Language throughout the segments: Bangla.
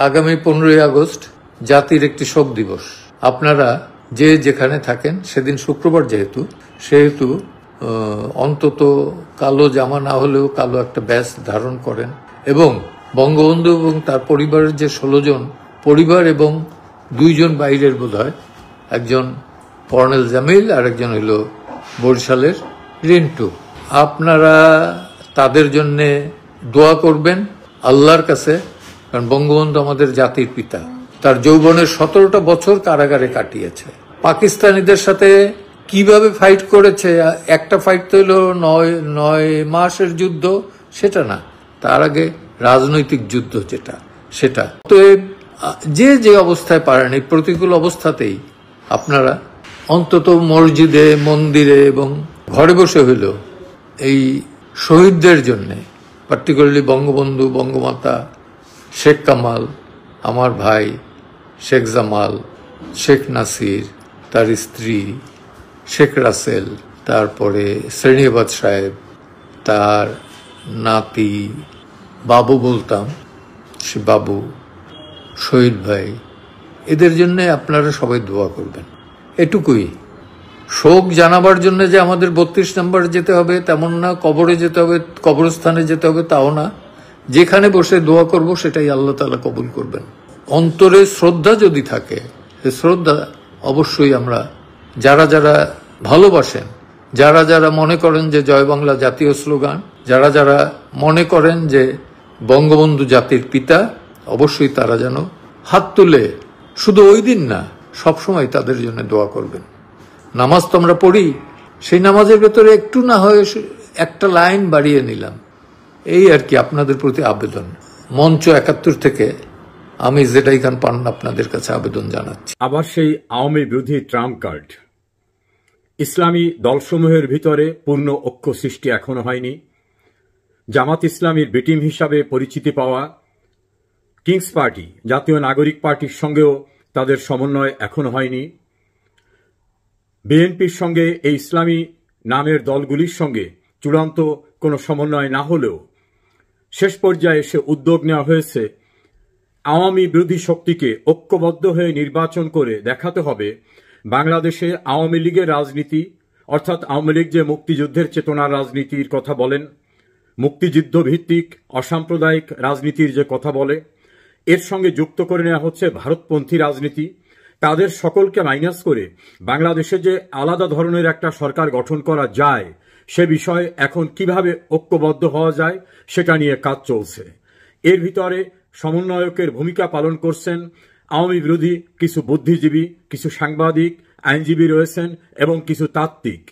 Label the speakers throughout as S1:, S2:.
S1: আগামী 15 আগস্ট জাতির একটি শোক দিবস। আপনারা যে যেখানে থাকেন, সেদিন শুক্রবার সেহেতু অন্তত কালো জামা না হলেও কালো একটা ব্যাজ ধারণ করেন এবং বঙ্গবন্ধু এবং তার পরিবারের যে 16 জন পরিবার এবং 2 জন বাইরের বোধহয়, একজন কর্নেল জামিল আর একজন হইল বরিশালের রিন্টু, আপনারা তাদের জন্য দোয়া করবেন আল্লাহর কাছে। কারণ বঙ্গবন্ধু আমাদের জাতির পিতা, তার যৌবনের 17টা বছর কারাগারে কাটিয়েছে। পাকিস্তানিদের সাথে কিভাবে ফাইট করেছে, একটা ফাইট তো হলো 9 মাসের যুদ্ধ, সেটা না, তার আগে রাজনৈতিক যুদ্ধ সেটা। তো যে অবস্থায় পারেন, এই প্রতিকূল অবস্থাতেই আপনারা অন্তত মসজিদে, মন্দিরে এবং ঘরে বসে হইলেও এই শহীদদের জন্য, পার্টিকুলারলি বঙ্গবন্ধু, বঙ্গমাতা, শেখ কামাল, আমার ভাই শেখ জামাল, শেখ নাসির, তার স্ত্রী শেখ রাসেল, তারপরে শ্রেণীবাদ সাহেব, তার নাতি বাবু বলতাম, সে বাবু, শহীদ ভাই, এদের জন্য আপনারা সবাই দোয়া করবেন। এটুকুই। শোক জানাবার জন্য যে আমাদের 32 নম্বরে যেতে হবে তেমন না, কবরে যেতে হবে, কবরস্থানে যেতে হবে তাও না। যেখানে বসে দোয়া করব সেটাই আল্লাহ তাআলা কবুল করবেন। অন্তরে শ্রদ্ধা যদি থাকে, সে শ্রদ্ধা অবশ্যই আমরা যারা যারা ভালোবাসেন, যারা যারা মনে করেন যে জয় বাংলা জাতীয় স্লোগান, যারা যারা মনে করেন যে বঙ্গবন্ধু জাতির পিতা, অবশ্যই তারা যেন হাত তুলে শুধু ওই দিন না, সবসময় তাদের জন্য দোয়া করবেন। নামাজ তো আমরা পড়ি, সেই নামাজের ভেতরে একটু না হয় একটা লাইন বাড়িয়ে নিলাম, এই আর কি আপনাদের প্রতি আবেদন। মঞ্চ 71 থেকে আমি জেডাই খান পান্না আপনাদের কাছে আবেদন জানাচ্ছি।
S2: আবার সেই আওয়ামী বিরোধী ট্রাম্প কার্ড। ইসলামী দলসমূহের ভিতরে পূর্ণ ঐক্য সৃষ্টি এখনো হয়নি। জামাত ইসলামীর বিটিম হিসাবে পরিচিতি পাওয়া কিংস পার্টি, জাতীয় নাগরিক পার্টির সঙ্গেও তাদের সমন্বয় এখনো হয়নি। বিএনপির সঙ্গে এই ইসলামী নামের দলগুলির সঙ্গে চূড়ান্ত কোনো সমন্বয় না হলেও শেষ পর্যায়ে এসে উদ্যোগ নেওয়া হয়েছে আওয়ামী বিরোধী শক্তিকে ঐক্যবদ্ধ হয়ে নির্বাচন করে দেখাতে হবে বাংলাদেশে আওয়ামী লীগের রাজনীতি, অর্থাৎ আওয়ামী লীগ যে মুক্তিযুদ্ধের চেতনার রাজনীতির কথা বলেন, মুক্তিযুদ্ধ ভিত্তিক অসাম্প্রদায়িক রাজনীতির যে কথা বলে, এর সঙ্গে যুক্ত করে নেওয়া হচ্ছে ভারতপন্থী রাজনীতি। তাদের সকলকে মাইনাস করে বাংলাদেশে যে আলাদা ধরনের একটা সরকার গঠন করা যায়, সে বিষয়ে এখন কিভাবে ঐক্যবদ্ধ হওয়া যায় সেটা নিয়ে কাজ চলছে। এর ভিতরে সমন্বয়কের ভূমিকা পালন করছেন আওয়ামী বিরোধী কিছু বুদ্ধিজীবী, কিছু সাংবাদিক, আইনজীবী রয়েছেন এবং কিছু তাত্ত্বিক।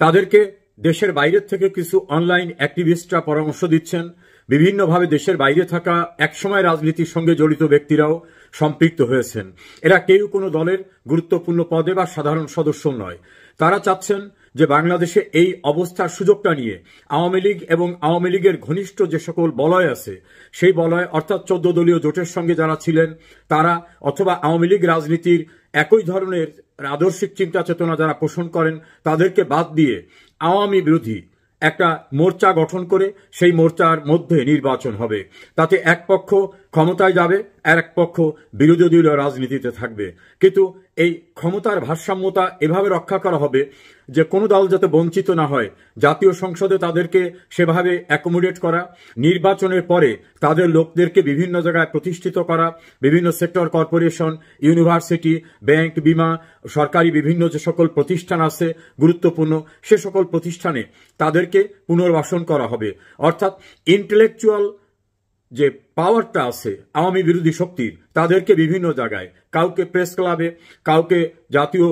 S2: তাদেরকে দেশের বাইরের থেকে কিছু অনলাইন অ্যাক্টিভিস্টরা পরামর্শ দিচ্ছেন। বিভিন্নভাবে দেশের বাইরে থাকা একসময় রাজনীতির সঙ্গে জড়িত ব্যক্তিরাও সম্পৃক্ত হয়েছেন। এরা কেউ কোনো দলের গুরুত্বপূর্ণ পদে বা সাধারণ সদস্য নয়। তারা চাচ্ছেন যে বাংলাদেশে এই অবস্থার সুযোগটা নিয়ে আওয়ামী লীগ এবং আওয়ামী লীগের ঘনিষ্ঠ যে সকল বলয় আছে, সেই বলয় অর্থাৎ 14 দলীয় জোটের সঙ্গে যারা ছিলেন তারা, অথবা আওয়ামী লীগ রাজনীতির একই ধরনের আদর্শিক চিন্তা চেতনা যারা পোষণ করেন, তাদেরকে বাদ দিয়ে আওয়ামী বিরোধী একটা মোর্চা গঠন করে সেই মোর্চার মধ্যে নির্বাচন হবে। তাতে এক পক্ষ ক্ষমতায় যাবে আর এক পক্ষ বিরোধী দলীয় রাজনীতিতে থাকবে। কিন্তু এই ক্ষমতার ভারসাম্যতা এভাবে রক্ষা করা হবে যে কোনো দল যাতে বঞ্চিত না হয়, জাতীয় সংসদে তাদেরকে সেভাবে অ্যাকোমোডেট করা, নির্বাচনের পরে তাদের লোকদেরকে বিভিন্ন জায়গায় প্রতিষ্ঠিত করা, বিভিন্ন সেক্টর কর্পোরেশন, ইউনিভার্সিটি, ব্যাংক, বিমা, সরকারি বিভিন্ন যে সকল প্রতিষ্ঠান আছে গুরুত্বপূর্ণ, সে সকল প্রতিষ্ঠানে তাদেরকে পুনর্বাসন করা হবে। অর্থাৎ ইন্টেলেকচুয়াল যে পাওয়ারটা আছে আওয়ামী বিরোধী শক্তির, তাদেরকে বিভিন্ন জায়গায়, কাউকে প্রেস ক্লাবে, কাউকে জাতীয়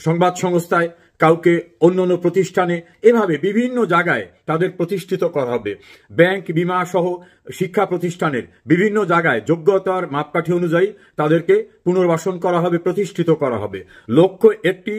S2: সংবাদ সংস্থায়, কাউকে অন্যান্য প্রতিষ্ঠানে, এভাবে বিভিন্ন জায়গায় তাদের প্রতিষ্ঠিত করা হবে। ব্যাংক, বিমা সহ শিক্ষা প্রতিষ্ঠানের বিভিন্ন জায়গায় যোগ্যতার মাপকাঠি অনুযায়ী তাদেরকে পুনর্বাসন করা হবে, প্রতিষ্ঠিত করা হবে। লক্ষ্য একটি,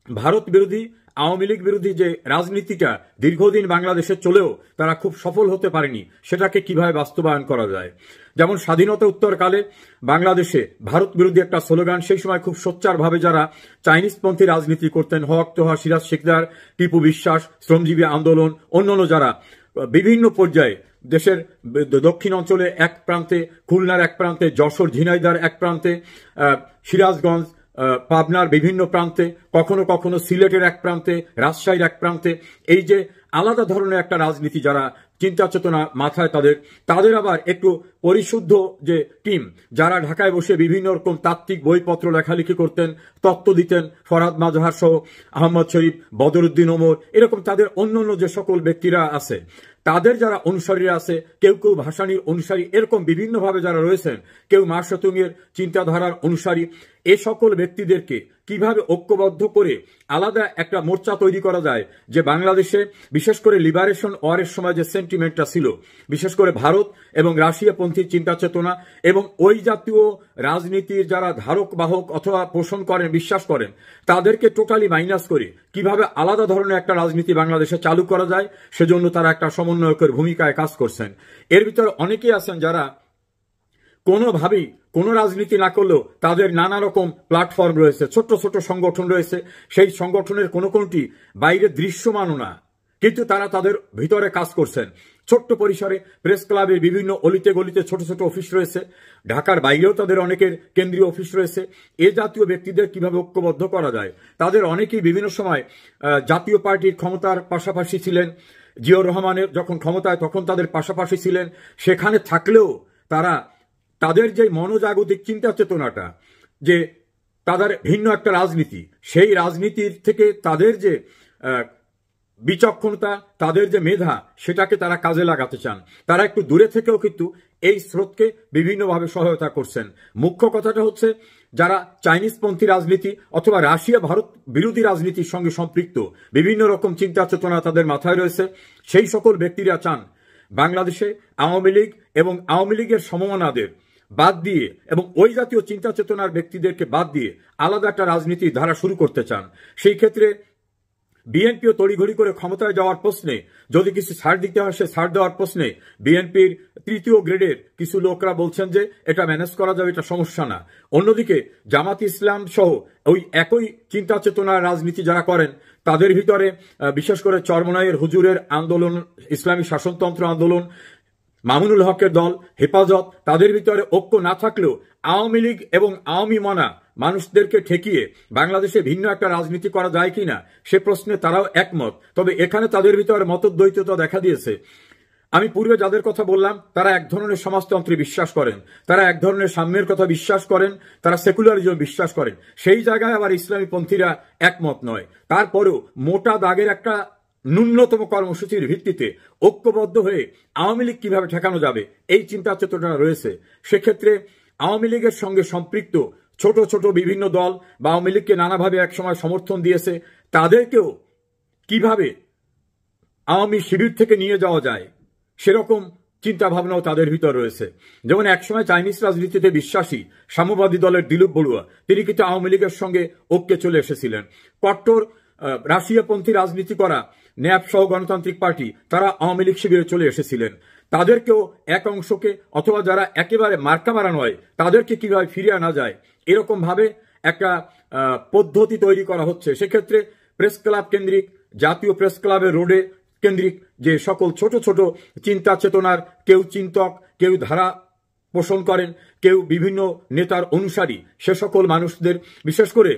S2: ভারত বিরোধী, আওয়ামী লীগ বিরোধী যে রাজনীতিটা দীর্ঘদিন বাংলাদেশে চলেও তারা খুব সফল হতে পারেনি, সেটাকে কিভাবে বাস্তবায়ন করা যায়। যেমন স্বাধীনতা উত্তরকালে বাংলাদেশে ভারত বিরোধী একটা স্লোগান, সেই সময় খুব সোচ্চারভাবে যারা চাইনিজপন্থী রাজনীতি করতেন, হক তোহা, সিরাজ শিকদার, টিপু বিশ্বাস, শ্রমজীবী আন্দোলন, অন্যান্য যারা বিভিন্ন পর্যায়ে দেশের দক্ষিণ অঞ্চলে এক প্রান্তে, খুলনার এক প্রান্তে, যশোর ঝিনাইদহ এক প্রান্তে, সিরাজগঞ্জ, পাবনার বিভিন্ন প্রান্তে, কখনো কখনো সিলেটের এক প্রান্তে, রাজশাহীর এক প্রান্তে, এই যে আলাদা ধরনের একটা রাজনীতি যারা চিন্তা চেতনা মাথায় তাদের আবার একটু পরিশুদ্ধ যে টিম যারা ঢাকায় বসে বিভিন্ন রকম তাত্ত্বিক বইপত্র লেখালেখি করতেন, তত্ত্ব দিতেন, ফরহাদ মাজহার সহ, আহমদ শরীফ, বদরুদ্দিন ওমর, এরকম তাদের অন্যান্য যে সকল ব্যক্তিরা আছে, তাদের যারা অনুসারীরা আছে, কেউ কেউ ভাসানীর অনুসারী, এরকম বিভিন্নভাবে যারা রয়েছেন, কেউ মা সেতুংয়ের চিন্তাধারার অনুসারী, এ সকল ব্যক্তিদেরকে কিভাবে ঐক্যবদ্ধ করে আলাদা একটা মোর্চা তৈরি করা যায়, যে বাংলাদেশে বিশেষ করে লিবারেশন ওয়ারের সময় যে সেন্টিমেন্টটা ছিল, বিশেষ করে ভারত এবং রাশিয়াপন্থী চিন্তা চেতনা এবং ওই জাতীয় রাজনীতির যারা ধারক বাহক অথবা পোষণ করেন, বিশ্বাস করেন, তাদেরকে টোটালি মাইনাস করে কিভাবে আলাদা ধরনের একটা রাজনীতি বাংলাদেশে চালু করা যায়, সেজন্য তারা একটা সমন্বয়কের ভূমিকায় কাজ করছেন। এর ভিতরে অনেকেই আছেন যারা কোনোভাবেই কোনো রাজনীতি না করলেও তাদের নানা রকম প্ল্যাটফর্ম রয়েছে, ছোট্ট ছোট সংগঠন রয়েছে, সেই সংগঠনের কোনোটি বাইরে দৃশ্যমানও না, কিন্তু তারা তাদের ভিতরে কাজ করছেন। ছোট্ট পরিসরে প্রেস ক্লাবের বিভিন্ন অলিতে গলিতে ছোট ছোট অফিস রয়েছে, ঢাকার বাইরেও তাদের অনেকের কেন্দ্রীয় অফিস রয়েছে। এ জাতীয় ব্যক্তিদের কিভাবে ঐক্যবদ্ধ করা যায়? তাদের অনেকেই বিভিন্ন সময় জাতীয় পার্টির ক্ষমতার পাশাপাশি ছিলেন, জিয়াউর রহমানের যখন ক্ষমতায় তখন তাদের পাশাপাশি ছিলেন, সেখানে থাকলেও তারা তাদের যে মনোজাগতিক চিন্তা চেতনাটা, যে তাদের ভিন্ন একটা রাজনীতি, সেই রাজনীতির থেকে তাদের যে বিচক্ষণতা, তাদের যে মেধা, সেটাকে তারা কাজে লাগাতে চান। তারা একটু দূরে থেকেও কিন্তু এই স্রোতকে বিভিন্নভাবে সহায়তা করছেন। মুখ্য কথাটা হচ্ছে, যারা চাইনিজপন্থী রাজনীতি অথবা রাশিয়া ভারত বিরোধী রাজনীতির সঙ্গে সম্পৃক্ত বিভিন্ন রকম চিন্তা চেতনা তাদের মাথায় রয়েছে, সেই সকল ব্যক্তিরা চান বাংলাদেশে আওয়ামী লীগ এবং আওয়ামী লীগের সমমনাদের বাদ দিয়ে এবং ওই জাতীয় চিন্তা চেতনার ব্যক্তিদেরকে বাদ দিয়ে আলাদা একটা রাজনীতির ধারা শুরু করতে চান। সেই ক্ষেত্রে বিএনপিও তড়িঘড়ি করে ক্ষমতায় যাওয়ার প্রশ্নে যদি কিছু ছাড় দিতে হয়, সে ছাড় দেওয়ার প্রশ্নে বিএনপির তৃতীয় গ্রেডের কিছু লোকরা বলছেন যে এটা ম্যানেজ করা যাবে, এটা সমস্যা না। অন্যদিকে জামাত ইসলাম সহ ওই একই চিন্তা চেতনার রাজনীতি যারা করেন, তাদের ভিতরে বিশেষ করে চরমনাইয়ের হুজুরের আন্দোলন, ইসলামী শাসনতন্ত্র আন্দোলন, মামুনুল হকের দল, হেফাজত, তাদের ভিতরে ঐক্য না থাকলেও আওয়ামী লীগ এবং আওয়ামী মনা মানুষদেরকে ঠেকিয়ে বাংলাদেশে ভিন্ন একটা রাজনীতি করা যায় কিনা সে প্রশ্নে তারাও একমত। তবে এখানে তাদের ভিতরে মতদ্বৈততা দেখা দিয়েছে। আমি পূর্বে যাদের কথা বললাম, তারা এক ধরনের সমাজতন্ত্রে বিশ্বাস করেন, তারা এক ধরনের সাম্যের কথা বিশ্বাস করেন, তারা সেকুলারিজম বিশ্বাস করেন। সেই জায়গায় আবার ইসলামী পন্থীরা একমত নয়। তারপরেও মোটা দাগের একটা ন্যূনতম কর্মসূচির ভিত্তিতে ঐক্যবদ্ধ হয়ে আওয়ামী লীগ কিভাবে ঠেকানো যাবে, এই চিন্তা চেতনা রয়েছে। সেক্ষেত্রে আওয়ামী লীগের সঙ্গে সম্পৃক্ত ছোট ছোট বিভিন্ন দল বা আওয়ামী লীগকে নানাভাবে একসময় সমর্থন দিয়েছে, তাদেরকেও কিভাবে আওয়ামী শিবির থেকে নিয়ে যাওয়া যায়, সেরকম চিন্তা ভাবনাও তাদের ভিতর রয়েছে। যেমন একসময় চাইনিজ রাজনীতিতে বিশ্বাসী সাম্যবাদী দলের দিলীপ বড়ুয়া, তিনি কিন্তু আওয়ামী লীগের সঙ্গে ঐক্যে চলে এসেছিলেন। কট্টর রাশিয়াপন্থী রাজনীতি করা ন্যাপ সহ গণতান্ত্রিক পার্টি, তারা আওয়ামী লীগ শিবিরে চলে এসেছিলেন। তাদেরকেও এক অংশকে অথবা যারা একেবারে মার্কা মারা নয়, তাদেরকে কিভাবে ফিরিয়ে আনা যায়, এরকম ভাবে একটা পদ্ধতি তৈরি করা হচ্ছে। সেক্ষেত্রে প্রেস ক্লাব কেন্দ্রিক, জাতীয় প্রেস ক্লাবের রোডে কেন্দ্রিক যে সকল ছোট ছোট চিন্তা চেতনার, কেউ চিন্তক, কেউ ধারা পোষণ করেন, কেউ বিভিন্ন নেতার অনুসারী, সে সকল মানুষদের, বিশেষ করে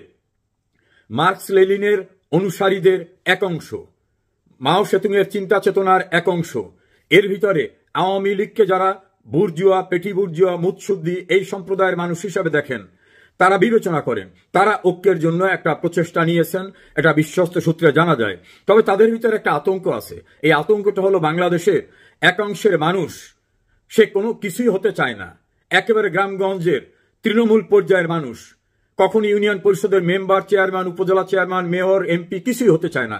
S2: মার্কস লেনিনের অনুসারীদের এক অংশ, মাও সেতুংয়ের চিন্তা চেতনার এক অংশ, এর ভিতরে আওয়ামী লীগকে যারা বুর্জুয়া, পেটি বুর্জুয়া, মুৎসুদ্দি এই সম্প্রদায়ের মানুষ হিসাবে দেখেন, তারা বিবেচনা করেন, তারা ঐক্যের জন্য একটা প্রচেষ্টা নিয়েছেন, এটা বিশ্বস্ত সূত্রে জানা যায়। তবে তাদের ভিতরে একটা আতঙ্ক আছে। এই আতঙ্কটা হলো, বাংলাদেশের একাংশের মানুষ সে কোনো কিছুই হতে চায় না, একেবারে গ্রামগঞ্জের তৃণমূল পর্যায়ের মানুষ, কখন ইউনিয়ন পরিষদের মেম্বার, চেয়ারম্যান, উপজেলা চেয়ারম্যান, মেয়র, এমপি কিছুই হতে চায় না।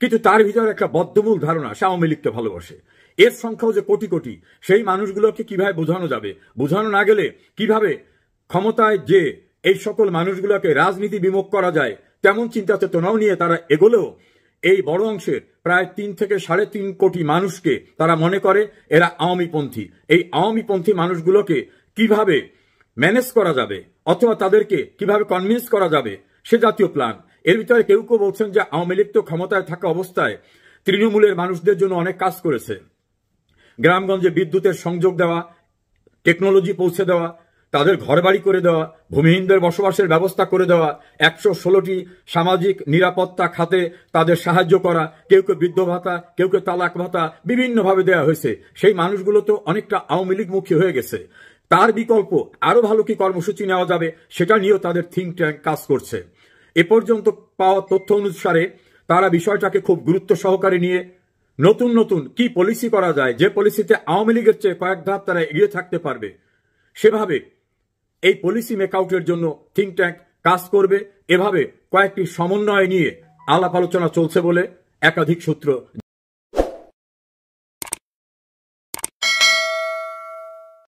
S2: কিন্তু তার ভিতরে একটা বদ্ধমূল ধারণা সে আওয়ামী লীগকে ভালোবাসে। এর সংখ্যাও যে কোটি কোটি, সেই মানুষগুলোকে কিভাবে বোঝানো যাবে, বোঝানো না গেলে কিভাবে ক্ষমতায় যে এই সকল মানুষগুলোকে রাজনীতি বিমুখ করা যায়, তেমন চিন্তা চেতনাও নিয়ে তারা এগোলেও এই বড় অংশের প্রায় 3 থেকে 3.5 কোটি মানুষকে তারা মনে করে এরা আওয়ামীপন্থী। এই আওয়ামীপন্থী মানুষগুলোকে কিভাবে ম্যানেজ করা যাবে অথবা তাদেরকে কিভাবে কনভিন্স করা যাবে, সে জাতীয় প্ল্যান। এর ভিতরে কেউ কেউ বলছেন যে আওয়ামী লীগ তো ক্ষমতায় থাকা অবস্থায় তৃণমূলের মানুষদের জন্য অনেক কাজ করেছে, গ্রামগঞ্জে বিদ্যুতের সংযোগ দেওয়া, টেকনোলজি পৌঁছে দেওয়া, তাদের ঘরবাড়ি করে দেওয়া, ভূমিহীনদের বসবাসের ব্যবস্থা করে দেওয়া, 116টি সামাজিক নিরাপত্তা খাতে তাদের সাহায্য করা, কেউ কেউ বৃদ্ধ ভাতা, কেউ কেউ তালাক ভাতা বিভিন্নভাবে দেওয়া হয়েছে। সেই মানুষগুলো তো অনেকটা আওয়ামী লীগমুখী হয়ে গেছে। তার বিকল্প আরো ভালো কি কর্মসূচি নেওয়া যাবে সেটা নিয়েও তাদের থিঙ্ক ট্যাঙ্ক কাজ করছে। এ পর্যন্ত পাওয়া তথ্য অনুসারে তারা বিষয়টাকে খুব গুরুত্ব সহকারে নিয়ে নতুন নতুন কি পলিসি করা যায়, যে পলিসিতে আওয়ামী লীগের চেয়ে কয়েক ধাপ তারা এগিয়ে থাকতে পারবে, সেভাবে এই পলিসি মেকআউটের জন্য থিঙ্ক ট্যাঙ্ক কাজ করবে। এভাবে কয়েকটি সমন্বয় নিয়ে আলাপ আলোচনা চলছে বলে একাধিক সূত্র